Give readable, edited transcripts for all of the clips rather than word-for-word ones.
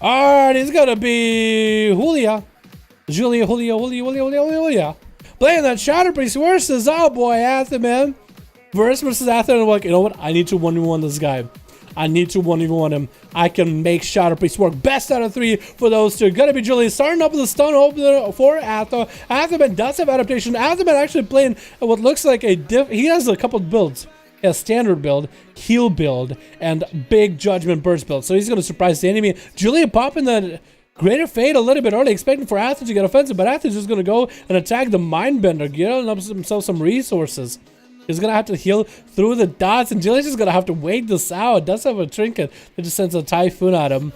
Alright, it's gonna be Julia. Julia. Playing that Shadow Priest versus our boy Ather, man. Versus Ather, and I'm like, you know what? I need to 1v1 this guy. I need to 1v1 him. I can make Shadow Priest work. Best out of 3 for those two. Gonna be Julia starting up with a stun opener for Ather. Atherman does have adaptation. Atherman actually playing what looks like a he has a couple of builds. A standard build, heal build, and big judgment burst build. So he's going to surprise the enemy. Julia popping the greater fate a little bit early, expecting for Ather to get offensive, but Ather's just going to go and attack the Mindbender, get himself some resources. He's going to have to heal through the dots, and Julia's just going to have to wait this out. Does have a trinket that just sends a Typhoon at him.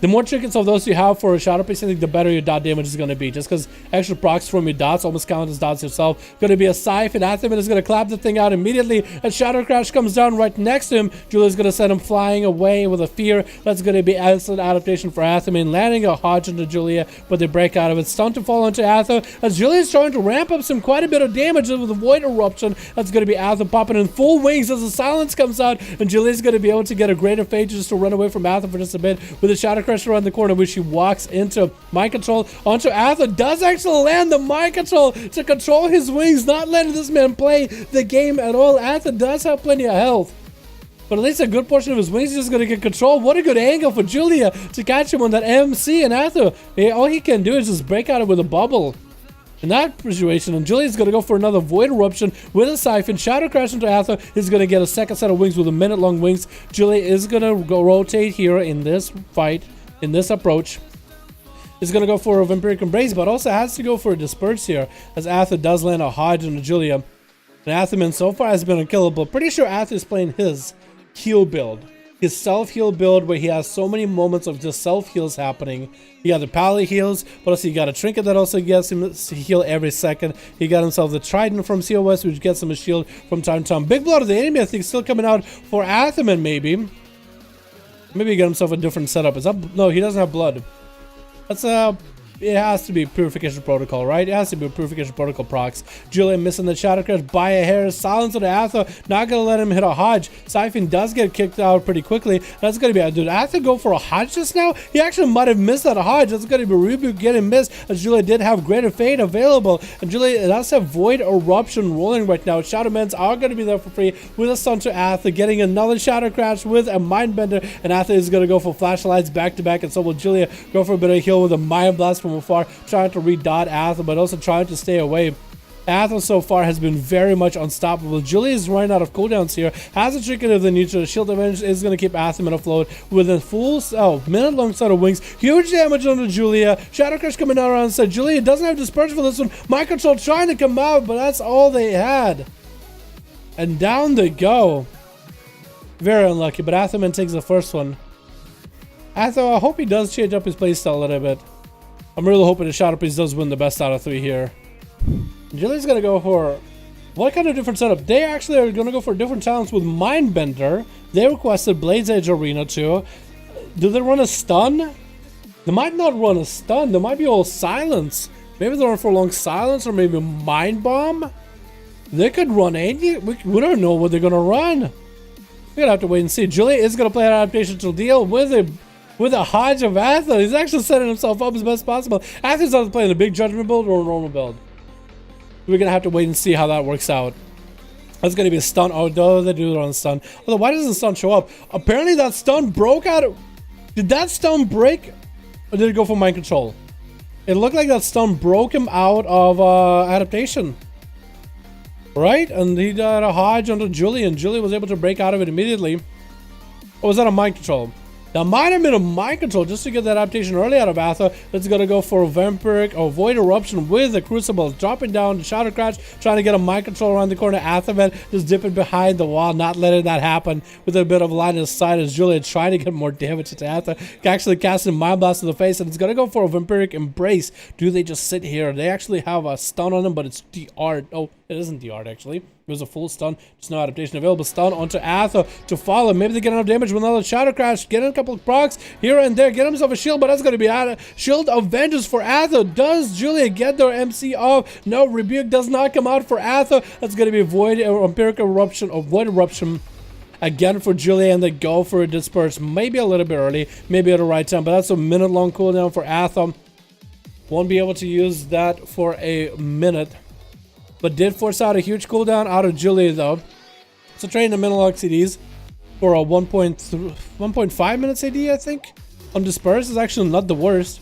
The more trinkets of those you have for a Shadow Priest, I think the better your dot damage is going to be. Just because extra procs from your dots almost count as dots yourself. Going to be a Siphon. Atherman is going to clap the thing out immediately. As Shadow Crash comes down right next to him, Julia's going to send him flying away with a fear. That's going to be excellent adaptation for Atherman. Landing a Hodge into Julia, but they break out of it. Stun to fall into Ather. As Julia's trying to ramp up quite a bit of damage with a Void Eruption. That's going to be Ather popping in full wings as the silence comes out. And Julia's going to be able to get a greater fate just to run away from Ather for just a bit with a Shadow Crash around the corner, which she walks into mind control onto Ather. Does actually land the mind control to control his wings, not letting this man play the game at all. Ather does have plenty of health, but at least a good portion of his wings is just going to get control. What a good angle for Julia to catch him on that MC, and Ather, all he can do is just break out of it with a bubble. In that situation, and Julia's going to go for another Void Eruption with a Siphon. Shadow Crash into Ather is going to get a second set of wings with a minute-long wings. Julia is going to go rotate here in this fight. In this approach, is going to go for a Vampiric Embrace, but also has to go for a Disperse here, as Ather does land a Hodge into Julia. And Atherman so far has been unkillable. Pretty sure Ather is playing his heal build, his self-heal build, where he has so many moments of just self-heals happening. He got the Paladin heals, but also he got a Trinket that also gets him to heal every second. He got himself the Trident from COS, which gets him a shield from time to time. Big Blood of the enemy, I think, still coming out for Atherman, maybe. Maybe he got himself a different setup. Is that no? He doesn't have blood. That's it has to be Purification Protocol, right? It has to be Purification Protocol procs. Julia missing the Shadow Crash by a hair. Silence of the Ather. Not gonna let him hit a Hodge. Siphon does get kicked out pretty quickly. That's gonna be a dude. Ather go for a Hodge just now. He actually might have missed that Hodge. That's gonna be Rebuke getting missed, as Julia did have Greater Fate available, and Julia does have Void Eruption rolling right now. Shadowmans are gonna be there for free with a stun to Ather, getting another Shadow Crash with a Mindbender, and Ather is gonna go for flashlights back to back, and so will Julia go for a bit of heal with a Mind Blast from afar, trying to re-dot Ather, but also trying to stay away. Ather so far has been very much unstoppable. Julia is running out of cooldowns here. Has a Trinket of the neutral. Shield Avenge is going to keep Atherman afloat with a full minute-long set of wings. Huge damage onto Julia. Shadow Crash coming out around side. Julia doesn't have Dispersion for this one. Mind Control trying to come out, but that's all they had. And down they go. Very unlucky, but Atherman takes the first one. Ather, I hope he does change up his playstyle a little bit. I'm really hoping the Shadow Priest does win the best out of 3 here. Julia's gonna go for what kind of different setup? They actually are gonna go for different talents with Mindbender. They requested Blade's Edge Arena too. Do they run a stun? They might not run a stun. They might be all silence. Maybe they're run for a long silence, or maybe Mind Bomb. They could run any. We don't know what they're gonna run. We're gonna have to wait and see. Julia is gonna play an adaptation to deal with a Hodge of Ather. He's actually setting himself up as best possible. Ather's either playing a big judgment build or a normal build. We're gonna have to wait and see how that works out. That's gonna be a stun. Oh, no, they do it on stun. Although, why doesn't the stun show up? Apparently, that stun broke out. Did that stun break, or did it go for mind control? It looked like that stun broke him out of adaptation, right? And he got a Hodge onto Julia, and Julia was able to break out of it immediately. Or was that a mind control? That might have been a mind control just to get that adaptation early out of Ather. Let's gonna go for a Vampiric or Void Eruption with a Crucible, dropping down the Shadow Crash, trying to get a mind control around the corner. Atherman just dipping behind the wall, not letting that happen with a bit of line of sight as Julia trying to get more damage to Ather. Actually casting Mind Blast in the face, and it's gonna go for a Vampiric Embrace. Do they just sit here? They actually have a stun on him, but it's DR. Oh, It isn't the art, actually. It was a full stun. Just no adaptation available. Stun onto Atho to follow. Maybe they get enough damage with another Shadow Crash. Get in a couple of procs here and there. Get himself a shield, but that's going to be a Shield of Vengeance for Atho. Does Julia get their MC off? No, Rebuke does not come out for Atho. That's going to be Void or Empiric Eruption or Void Eruption again for Julia, and they go for a Disperse. Maybe a little bit early, maybe at the right time, but that's a minute-long cooldown for Atho. Won't be able to use that for a minute. But did force out a huge cooldown out of Julia, though. So trading the minute-long CDs for a 1.5 minutes AD, I think, on Disperse is actually not the worst.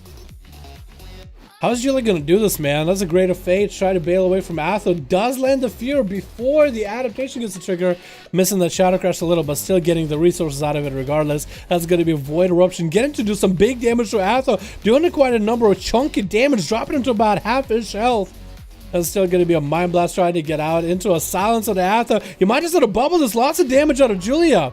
How's Julia gonna do this, man? That's a Great of Fate. Try to bail away from Atho. Does land the Fear before the adaptation gets the trigger. Missing that Shadow Crash a little, but still getting the resources out of it regardless. That's gonna be a Void Eruption. Getting to do some big damage to Atho. Doing quite a number of chunky damage. Dropping him to about half his health. That's still going to be a Mind Blast trying to get out into a Silence of the Atho. You might just hit a bubble. There's lots of damage out of Julia.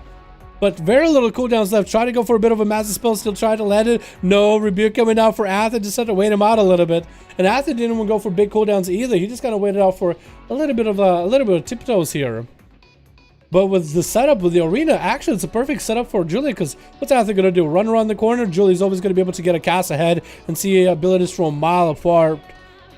But very little cooldowns left. Try to go for a bit of a massive spell. Still trying to land it. No Rebuke coming out for Atho. Just had to wait him out a little bit. And Atho didn't even go for big cooldowns either. He just kind of waited out for a little bit of tiptoes here. But with the setup with the arena, actually it's a perfect setup for Julia, because what's Atho going to do? Run around the corner. Julia's always going to be able to get a cast ahead and see abilities from a mile apart.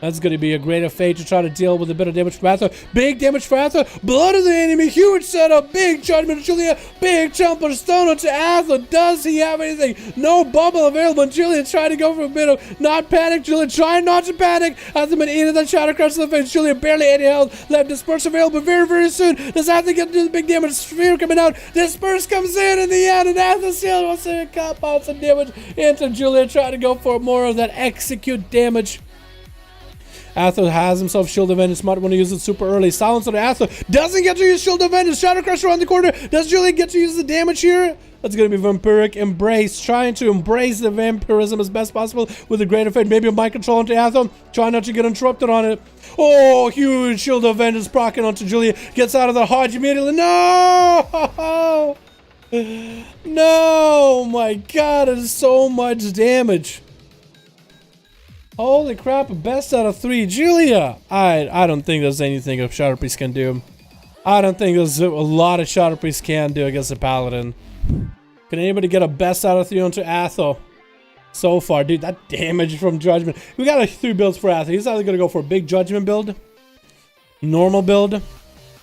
That's going to be a Great of Fate to try to deal with a bit of damage for Atho. Big damage for Atho. Blood of the enemy. Huge setup. Big judgment of Julia. Big jumper stone onto Atho. Does he have anything? No bubble available. And Julia trying to go for a bit of not panic. Julia trying not to panic. Atho been eating that Shadow Crash to the face. Julia barely any health left. Disperse available very, very soon. Does Atho get to do the big damage? Sphere coming out. Disperse comes in the end. And Atho still wants to cop out some damage into Julia. Trying to go for more of that execute damage. Atho has himself Shield of Vengeance. Might want to use it super early. Silence on Atho. Doesn't get to use Shield of Vengeance. Shadow Crush around the corner. Does Julia get to use the damage here? That's going to be Vampiric Embrace. Trying to embrace the vampirism as best possible with a Great Effect. Maybe a Mind Control onto Atho. Try not to get interrupted on it. Oh, huge Shield of Vengeance proccing onto Julia. Gets out of the hodge immediately. No! No! My God, it is so much damage. Holy crap, best out of 3. Julia! I don't think there's anything a Shadow Priest can do. I don't think there's a lot of Shadow Priest can do against a Paladin. Can anybody get a best out of 3 onto Atho? So far, dude, that damage from Judgment. We got 3 builds for Atho. He's either going to go for a big Judgment build, normal build,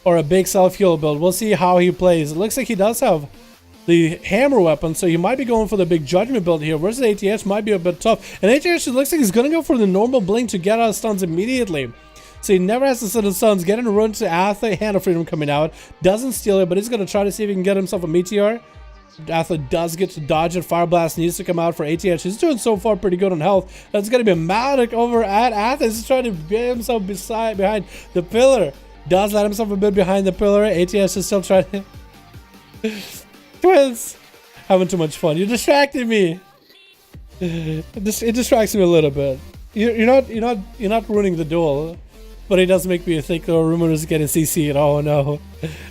or a big self-heal build. We'll see how he plays. It looks like he does have the hammer weapon, so you might be going for the big Judgment build here. Versus ATH might be a bit tough. And ATH looks like he's going to go for the normal blink to get out of stuns immediately. So he never has to sit in stuns. Getting a run to Atho. Hand of Freedom coming out. Doesn't steal it, but he's going to try to see if he can get himself a Meteor. Atho does get to dodge it. Fire Blast needs to come out for ATH. He's doing so far pretty good on health. That's going to be Malik over at Atho. He's trying to get himself behind the pillar. Does let himself a bit behind the pillar. ATH is still trying to... Twins, having too much fun. You're distracting me. It distracts me a little bit. You're not ruining the duel, but it does make me think the rumor is getting CC'd. Oh no,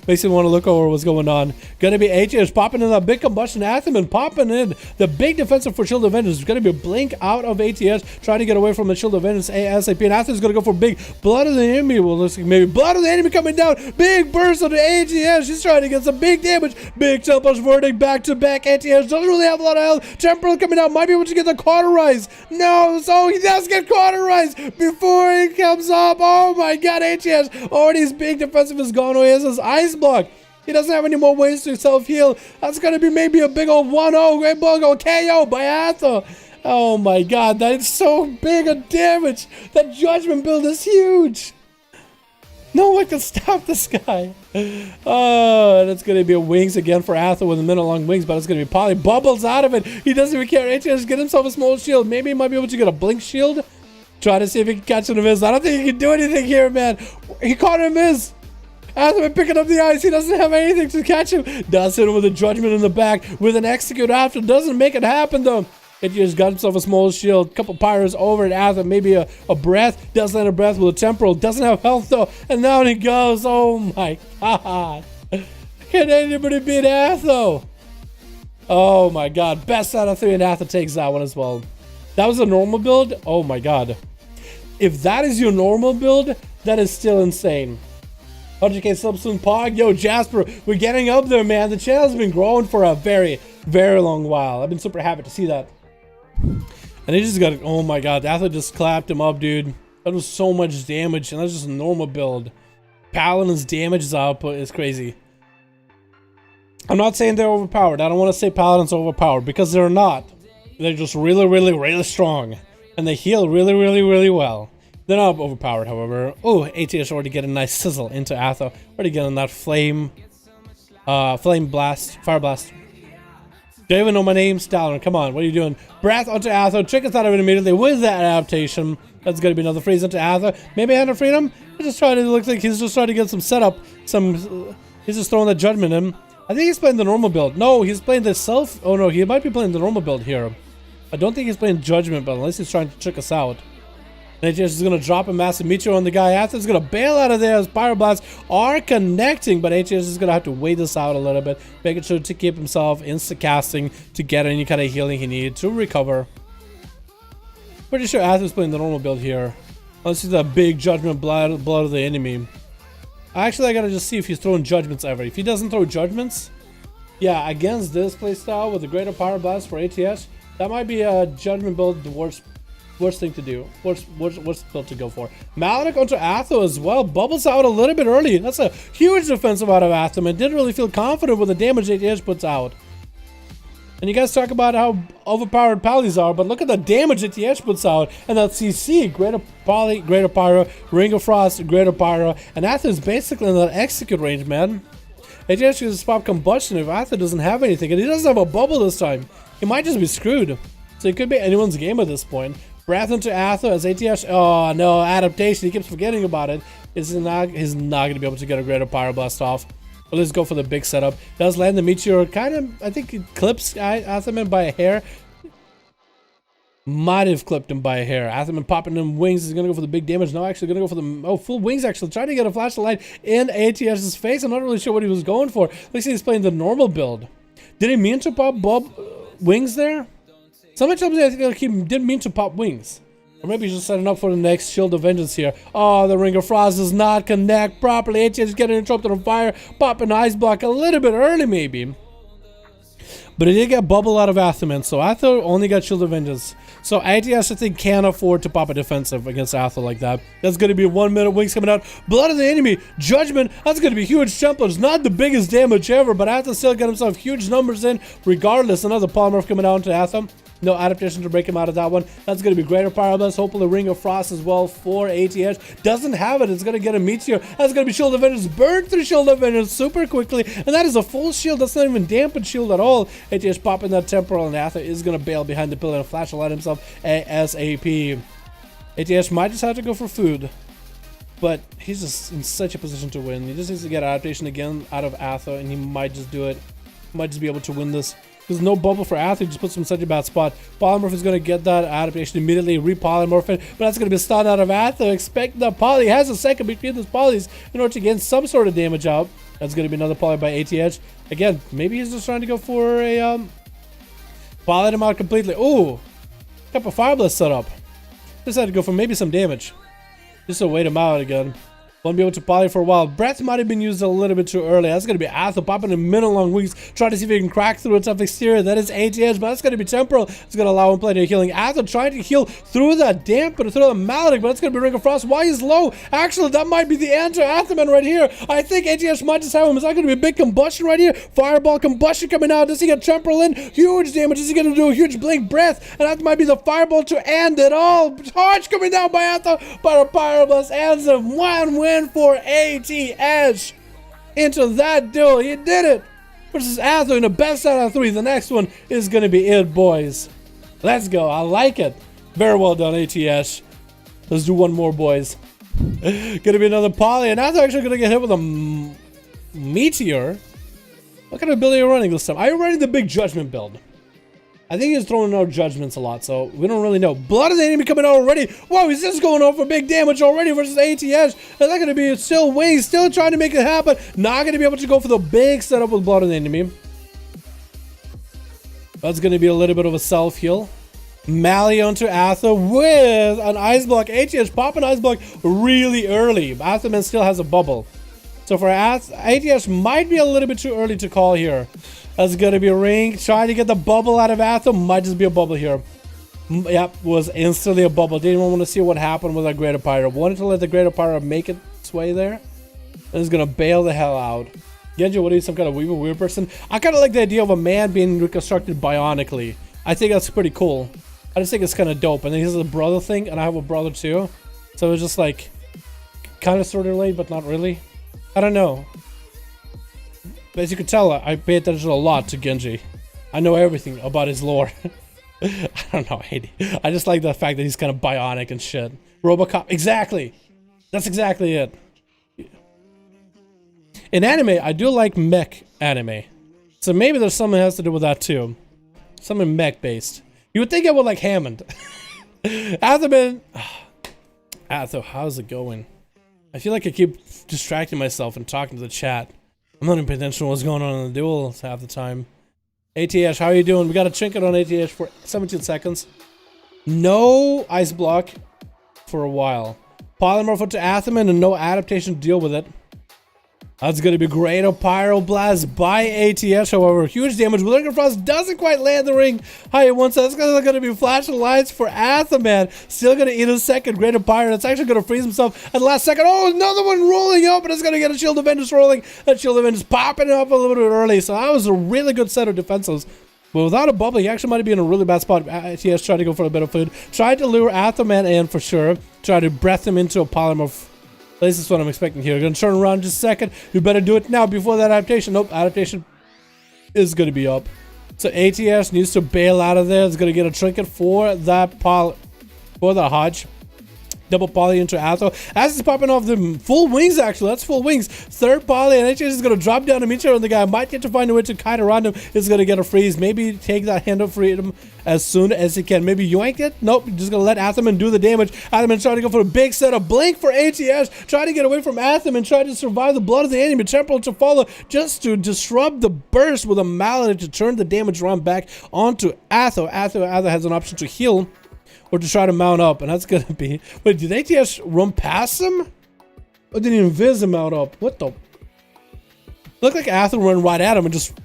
makes me want to look over what's going on. Gonna be ATH popping in that big combustion anthem and popping in the big defensive for Shield of Vengeance. It's gonna be a blink out of ATH, trying to get away from the Shield of Vengeance ASAP. And Atho's gonna go for big blood of the enemy. Well, looks like maybe blood of the enemy coming down. Big burst of the ATH. She's trying to get some big damage. Big Tempest Verdict back to back. ATH doesn't really have a lot of health. Temporal coming out. Might be able to get the cauterize. No, so he does get cauterized before he comes up. Oh my God, ATH already his big defensive is gone away. He has his ice block. He doesn't have any more ways to self-heal. That's going to be maybe a big old 1-0 great bug or KO by Atho. Oh my God, that is so big a damage. That Judgment build is huge. No one can stop this guy. Oh, and it's going to be a wings again for Atho with a minute-long wings, but it's going to be Poly. Bubbles out of it. He doesn't even care. ATH get himself a small shield. Maybe he might be able to get a blink shield. Try to see if he can catch him in miss. I don't think he can do anything here, man. He caught him in miss. Atho picking up the ice. He doesn't have anything to catch him. Does hit him with a Judgment in the back with an execute after. Doesn't make it happen though. It just got himself a small shield. Couple pyros over at Atho. Maybe a breath. Does land a breath with a temporal. Doesn't have health though. And down he goes. Oh my God. Can anybody beat Atho? Oh my God. Best out of 3 and Atho takes that one as well. That was a normal build. Oh my God. If that is your normal build, that is still insane. 100k subs soon, Pog. Yo, Jasper, we're getting up there, man. The channel's been growing for a very, very long while. I've been super happy to see that. And he just got, oh my god, Azeroth just clapped him up, dude. That was so much damage, and that's just a normal build. Paladin's damage output is crazy. I'm not saying they're overpowered. I don't want to say Paladin's overpowered, because they're not. They're just really, really, really strong. And they heal really, really, really well. They're not overpowered, however. Oh, ATS already getting a nice sizzle into Azeroth. Already getting that flame blast, fire blast. Do you even know my name? Dalaran, come on, what are you doing? Breath onto Azeroth, trick us out of it immediately with that adaptation. That's gonna be another freeze onto Azeroth. Maybe Hand of Freedom? He's just trying to, look like he's just trying to get some setup. He's just throwing that judgment in. I think he's playing the normal build. No, he's playing the self. Oh no, he might be playing the normal build here. I don't think he's playing judgment build unless he's trying to trick us out. And ATS is going to drop a massive meteor on the guy. Azeroth is going to bail out of there as Pyroblasts are connecting. But ATS is going to have to wait this out a little bit. Making sure to keep himself insta-casting to get any kind of healing he needs to recover. Pretty sure Azeroth is playing the normal build here. Unless he's that big judgment blood of the enemy. Actually, I got to just see if he's throwing judgments ever. If he doesn't throw judgments, yeah, against this playstyle with the greater Pyroblast for ATS, that might be a judgment build the worst thing to do. Worst build to go for. Maledict onto Azeroth as well. Bubbles out a little bit early. That's a huge defensive out of Azeroth. And didn't really feel confident with the damage ATS puts out. And you guys talk about how overpowered Pallies are, but look at the damage ATS puts out. And that CC, Greater Poly, Greater Pyro, Ring of Frost, Greater Pyro. And Azeroth is basically in that execute range, man. ATS can just pop Combustion if Azeroth doesn't have anything. And he doesn't have a bubble this time. He might just be screwed. So it could be anyone's game at this point. Breath into Azeroth as ATS. Oh no, adaptation. He keeps forgetting about it. He's not going to be able to get a Greater Pyroblast off. But let's go for the big setup. Does land the meteor. Kind of, I think it clips Azeroth by a hair. Might have clipped him by a hair. Azeroth popping them wings. He's going to go for the big damage. No, actually going to go for the full wings actually. Trying to get a flash of light in ATS's face. I'm not really sure what he was going for. Looks like he's playing the normal build. Did he mean to pop wings there? Somebody told me I think he didn't mean to pop wings. Or maybe he's just setting up for the next Shield of Vengeance here. Oh, the Ring of Frost does not connect properly. ATS is getting interrupted on fire. Popping Ice Block a little bit early, maybe. But he did get bubble out of Azeroth, so Azeroth only got Shield of Vengeance. So ATS, I think, can't afford to pop a defensive against Azeroth like that. That's going to be 1 minute wings coming out. Blood of the enemy. Judgment. That's going to be huge templars. Not the biggest damage ever, but Azeroth still got himself huge numbers in regardless. Another polymorph coming out into Azeroth. No adaptation to break him out of that one. That's going to be Greater Pyroblast. Hopefully Ring of Frost as well for ATS. Doesn't have it. It's going to get a Meteor. That's going to be Shield of Vengeance. Burn through Shield of Vengeance super quickly. And that is a full shield. That's not even dampened shield at all. ATS popping that temporal, and Azeroth is going to bail behind the pillar and flash light himself ASAP. ATS might just have to go for food. But he's just in such a position to win. He just needs to get adaptation again out of Azeroth, and he might just do it. Might just be able to win this. There's no bubble for Azeroth, just puts him in such a bad spot. Polymorph is going to get that adaptation immediately, re-polymorph it, but that's going to be a stun out of Azeroth. Expect that Poly has a second between those Polys in order to get some sort of damage out. That's going to be another Poly by ATH. Again, maybe he's just trying to go for a Paladin him out completely. Ooh, got a Fire Blast set up. Just had to go for maybe some damage. Just to wait him out again. Won't be able to poly for a while. Breath might have been used a little bit too early. That's going to be Azeroth popping a minute long wings, trying to see if he can crack through its exterior. That is ATH, but that's going to be temporal. It's going to allow him plenty of healing. Azeroth trying to heal through that damper, through the Maledict, but it's going to be Ring of Frost. Why he's low? Actually, that might be the answer. Azeroth right here. I think ATH might just have him. Is that going to be a big combustion right here? Fireball combustion coming out. Does he get temporal in? Huge damage. Is he going to do a huge blink breath? And that might be the fireball to end it all. Charge coming down by Azeroth, but a Pyroblast ends a 1 win for ATH into that duel. He did it versus Azeroth in the best out of 3. The next one is going to be it, boys. Let's go. I like it. Very well done, ATH. Let's do one more, boys. Gonna be another Poly, and Azeroth actually gonna get hit with a Meteor. What kind of ability are you running this time? Are you running the big Judgment build? I think he's throwing out Judgments a lot, so we don't really know. Blood of the enemy coming out already. Whoa, he's just going off for big damage already versus ATH. Is that going to be still wings, still trying to make it happen. Not going to be able to go for the big setup with Blood of the enemy. That's going to be a little bit of a self-heal. Mally onto Azeroth with an Ice Block. ATH popping Ice Block really early. Azeroth still has a bubble. So for ATS, might be a little bit too early to call here. That's going to be a ring. Trying to get the bubble out of Athel. Might just be a bubble here. Yep, was instantly a bubble. Didn't even want to see what happened with that Greater Pirate. Wanted to let the Greater Pirate make its way there. And is going to bail the hell out. Genji, what are you, some kind of weird person? I kind of like the idea of a man being reconstructed bionically. I think that's pretty cool. I just think it's kind of dope. And then here's the brother thing, and I have a brother too. So it's just like, kind of sort of related, but not really. I don't know. But as you can tell, I pay attention a lot to Genji. I know everything about his lore. I don't know, I just like the fact that he's kind of bionic and shit. Robocop, exactly! That's exactly it. In anime, I do like mech anime. So maybe there's something that has to do with that too. Something mech based. You would think it would like Hammond. Atherman. Atho, how's it going? I feel like I keep distracting myself and talking to the chat. I'm not even paying attention to what's going on in the duels half the time. ATH, how are you doing? We got a trinket on ATH for 17 seconds. No ice block for a while. Polymorph to Atherman and no adaptation to deal with it. That's going to be great. A Pyroblast by ATH, however. Huge damage. Willinger Frost doesn't quite land the ring. High once. That's going to be flashing lights for Atherman. Still going to eat a second. Greater Pyro. That's actually going to freeze himself at the last second. Oh, another one rolling up, and it's going to get a Shield of Vengeance rolling. That Shield of Vengeance popping up a little bit early. So that was a really good set of defenses. But without a bubble, he actually might be in a really bad spot. ATH tried to go for a bit of food. Tried to lure Atherman in for sure. Tried to breath him into a Polymorph. At least that's what I'm expecting here. Gonna turn around in just a second. You better do it now before that adaptation. Nope, adaptation is gonna be up. So ATS needs to bail out of there. It's gonna get a trinket for that for the Hodge. Double poly into Atho. As it's popping off the full wings, actually. That's full wings. Third poly, and ATS is going to drop down to meet you, and the guy might get to find a way to kite around him. Is going to get a freeze. Maybe take that hand of freedom as soon as he can. Maybe yoink it. Nope. Just going to let Atherman do the damage. Atherman trying to go for a big set of blink for ATS. Trying to get away from Atherman. Trying to survive the blood of the enemy. Temporal to follow just to disrupt the burst with a mallet to turn the damage run back onto Atho. Atho has an option to heal. Or to try to mount up, and that's gonna be... Wait, did ATS run past him? Or did he invis him mount up? What the... Looked like Ather ran right at him and just...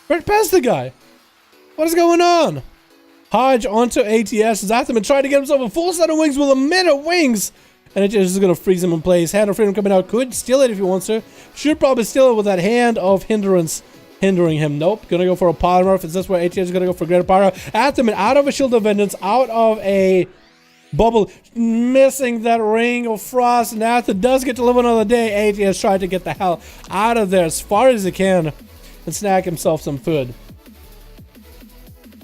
right past the guy. What is going on? Hodge onto ATS. Atherman trying to get himself a full set of wings with a minute wings. And ATS is gonna freeze him in place. Hand of Freedom coming out. Could steal it if he wants to. Should probably steal it with that hand of hindrance. Hindering him. Nope. Gonna go for a Polymorph. Is this where ATH is gonna go for Greater Pyro? Atherman out of a Shield of Vengeance, out of a bubble, missing that Ring of Frost. And Ather does get to live another day. ATH tried to get the hell out of there as far as he can and snack himself some food.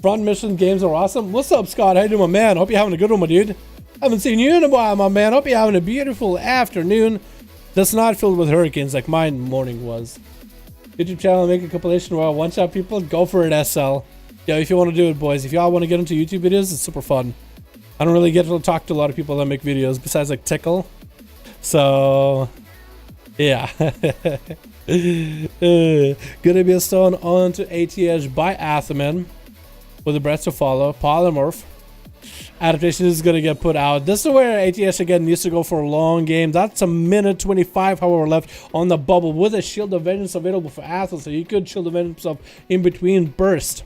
Front mission games are awesome. What's up, Scott? How you doing, my man? Hope you're having a good one, my dude. Haven't seen you in a while, my man. Hope you're having a beautiful afternoon that's not filled with hurricanes like my morning was. YouTube channel, make a compilation where I one-shot people, go for it, SL. Yeah, if you want to do it, boys. If y'all want to get into YouTube videos, it's super fun. I don't really get to talk to a lot of people that make videos besides like Tickle. So, yeah. Gonna be a stone onto ATH by Atherman with the breath to follow. Polymorph. Adaptation is going to get put out. This is where ATS again needs to go for a long game. That's a minute 25, however, left on the bubble with a Shield of Vengeance available for Athel, so you could Shield of Vengeance himself in between burst.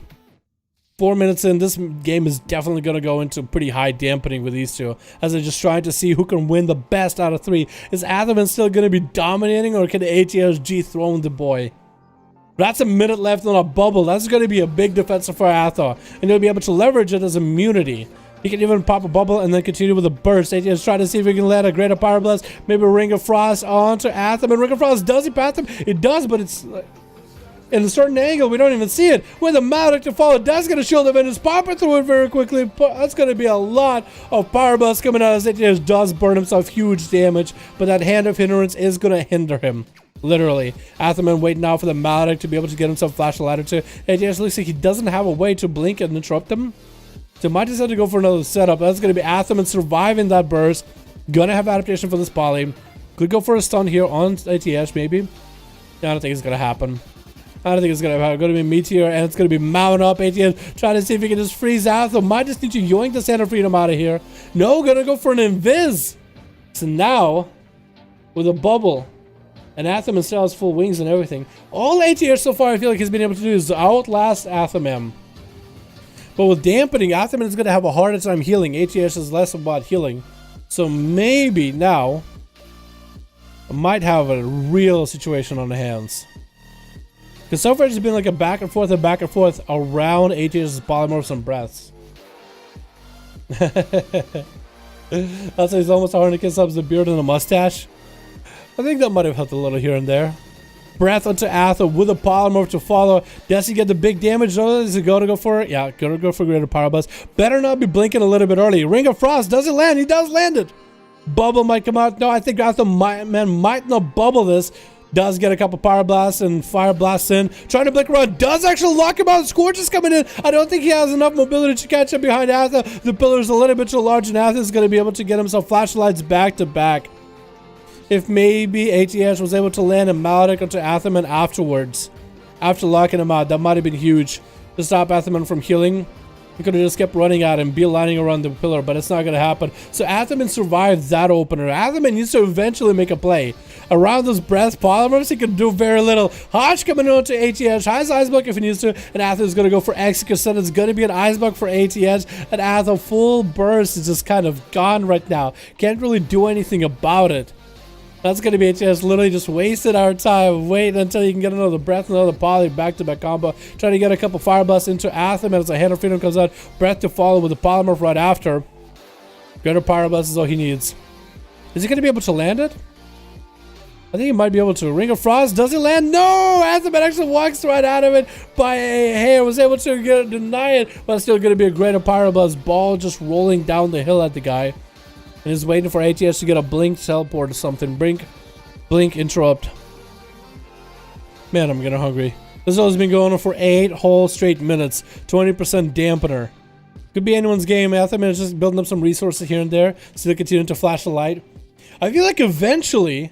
4 minutes in, this game is definitely going to go into pretty high dampening with these two, as they're just trying to see who can win the best out of three. Is Atherman still going to be dominating, or can the ATS dethrone the boy? That's a minute left on a bubble. That's going to be a big defensive for Athor, and he'll be able to leverage it as immunity. He can even pop a bubble and then continue with a burst. ATS trying to see if he can let a Greater Pyroblast, maybe a Ring of Frost onto Atherman. Ring of Frost, does he path him? It does, but it's in a certain angle. We don't even see it. With a Maldic to follow, that's going to Shield of Vengeance, popping through it very quickly. That's going to be a lot of Pyroblast coming out as ATS does burn himself huge damage, but that Hand of Hindrance is going to hinder him. Literally. Atherman waiting now for the Maldic to be able to get himself Flash Ladder to. ATS looks like he doesn't have a way to blink and interrupt him. So might just have to go for another setup. That's going to be Atherman surviving that burst. Gonna have adaptation for this poly. Could go for a stun here on ATH, maybe. I don't think it's going to happen. I don't think it's going to happen. It's going to be Meteor, and it's going to be mount up. ATH trying to see if he can just freeze Athel. Might just need to yoink the Sand of Freedom out of here. No, going to go for an Invis. So now, with a bubble, And Atham still has full wings and everything. All ATH so far I feel like he's been able to do is outlast Atham. But with dampening, Atham is going to have a harder time healing. ATH is less about healing. So maybe now I might have a real situation on the hands. Because so far it's been like a back and forth around ATH's polymorphs and breaths. That's why he's almost hard to kiss up the beard and the mustache. I think that might have helped a little here and there. Breath onto Atha with a polymorph to follow. Does he get the big damage? No, is he going to go for it? Yeah, going to go for greater power buzz. Better not be blinking a little bit early. Ring of Frost doesn't land. He does land it. Bubble might come out. No, I think Atha might not bubble this. Does get a couple power blasts and fire blasts in. Trying to blink around. Does actually lock him out. Scorch is coming in. I don't think he has enough mobility to catch up behind Atha. The pillar's a little bit too large, and Atha is going to be able to get himself flashlights back to back. If maybe ATH was able to land a Maledict onto Athaman afterwards, after locking him out, that might have been huge to stop Athaman from healing. He could have just kept running at him, beelining around the pillar, but it's not going to happen. So Athaman survived that opener. Athaman needs to eventually make a play. Around those breath polymorphs, he can do very little. Hodge coming on to ATH, has Ice Block if he needs to, and Atha is going to go for Execution. It's going to be an Ice Block for ATH, and Atha full burst is just kind of gone right now. Can't really do anything about it. That's going to be ATH literally just wasted our time. Wait until you can get another breath, another poly, back-to-back combo. Trying to get a couple fire blasts into Atham as a Hand of Freedom comes out. Breath to follow with the polymorph right after. Greater power blast is all he needs. Is he going to be able to land it? I think he might be able to. Ring of Frost, does he land? No! Atham actually walks right out of it by a hair. Was able to deny it, but it's still going to be a greater power blast. Ball just rolling down the hill at the guy. And he's waiting for ATH to get a blink teleport or something. Blink interrupt. Man, I'm getting hungry. This has been going on for 8 whole straight minutes. 20% dampener. Could be anyone's game. Atham is just building up some resources here and there. Still continuing to flash the light. I feel like eventually,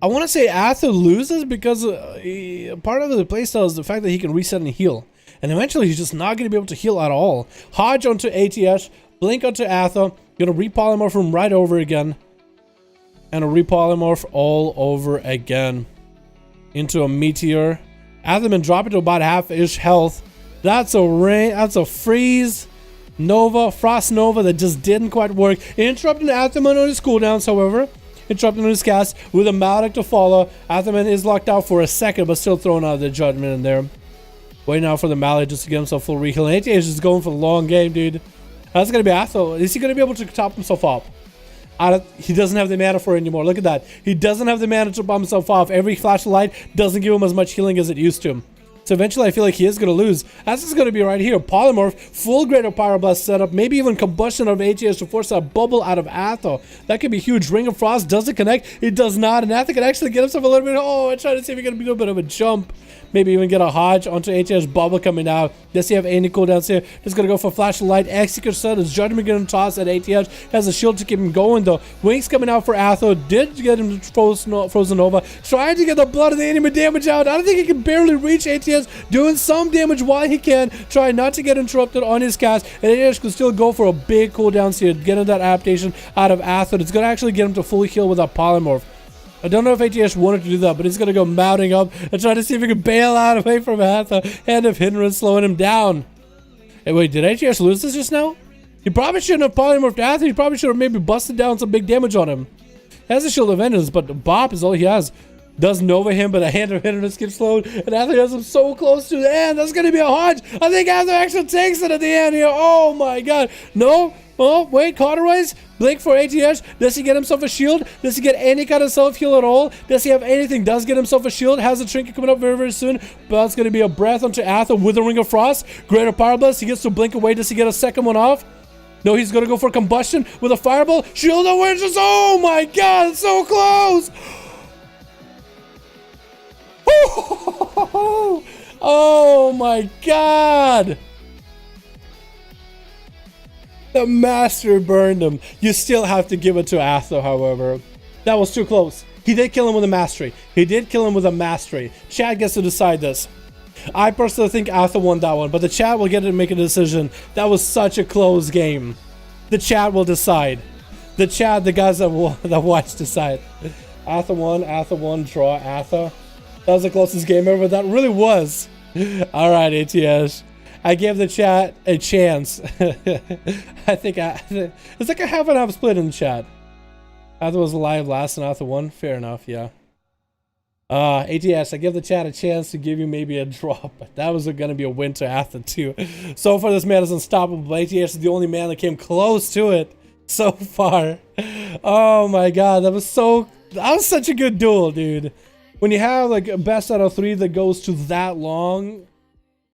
I want to say Atha loses because part of the playstyle is the fact that he can reset and heal. And eventually he's just not going to be able to heal at all. Hodge onto ATH. Blink onto Atha. Gonna repolymorph him right over again. And a repolymorph all over again. Into a meteor. Athaman drop it to about half-ish health. That's a rain. That's a freeze. Nova. Frost Nova that just didn't quite work. Interrupting Athaman on his cooldowns, however. Interrupting on his cast with a Maledict to follow. Athaman is locked out for a second, but still throwing out the judgment in there. Waiting out for the Maledict just to get himself full reheal. And ATH is just going for the long game, dude. That's going to be Atha. Is he going to be able to top himself up? He doesn't have the mana for it anymore. Look at that. He doesn't have the mana to bomb himself off. Every flashlight doesn't give him as much healing as it used to. So eventually I feel like he is going to lose. That's just going to be right here. Polymorph, full greater pyroblast setup, maybe even combustion of ATH to force that bubble out of Atha. That could be huge. Ring of Frost, does it connect? It does not. And Atha can actually get himself a little bit. Oh, I'm trying to see if he can do a bit of a jump. Maybe even get a Hodge onto ATH's bubble coming out. Does he have any cooldowns here? Just gonna go for flashlight. Execute set. His judgment getting tossed at ATH. Has a shield to keep him going though. Wings coming out for Atha. Did get him frozen over. Trying to get the blood of the enemy damage out. I don't think he can barely reach ATH. Doing some damage while he can. Trying not to get interrupted on his cast. And ATH can still go for a big cooldown here. Getting that adaptation out of Atha. It's gonna actually get him to fully heal with that polymorph. I don't know if ATH wanted to do that, but he's going to go mounting up and try to see if he can bail out away from Atha. Hand of Hindrance slowing him down. Hey, wait, did ATH lose this just now? He probably shouldn't have polymorphed Atha. He probably should have maybe busted down some big damage on him. He has a Shield of Vengeance, but the Bop is all he has. Does Nova him, but a Hand of Hindrance gets slowed, and Atha has him so close to the end. That's going to be a Hodge. I think Atha actually takes it at the end here. Oh my god. No. Oh, wait, Cauterize? Blink for ATH. Does he get himself a shield? Does he get any kind of self-heal at all? Does he have anything? Does get himself a shield. Has a trinket coming up very, very soon. But that's going to be a breath onto Atha with a Ring of Frost. Greater Power Blast. He gets to blink away. Does he get a second one off? No, he's going to go for combustion with a fireball. Shield of Witches. Oh my god, it's so close. Oh my god. The Master burned him. You still have to give it to Atha, however. That was too close. He did kill him with a Mastery. He did kill him with a Mastery. Chat gets to decide this. I personally think Atha won that one, but the chat will get to make a decision. That was such a close game. The chat will decide. The chat, the guys that watch decide. Atha 1, draw Atha. That was the closest game ever, but that really was. Alright, ATS. I gave the chat a chance. I think it's like a half and half split in the chat. Atha was alive last and Atha 1. Fair enough, yeah. ATS, I give the chat a chance to give you maybe a drop, but that was going to be a win to Atha too. So far, this man is unstoppable. ATS is the only man that came close to it so far. Oh my god, that was such a good duel, dude. When you have like a best out of 3 that goes to that long,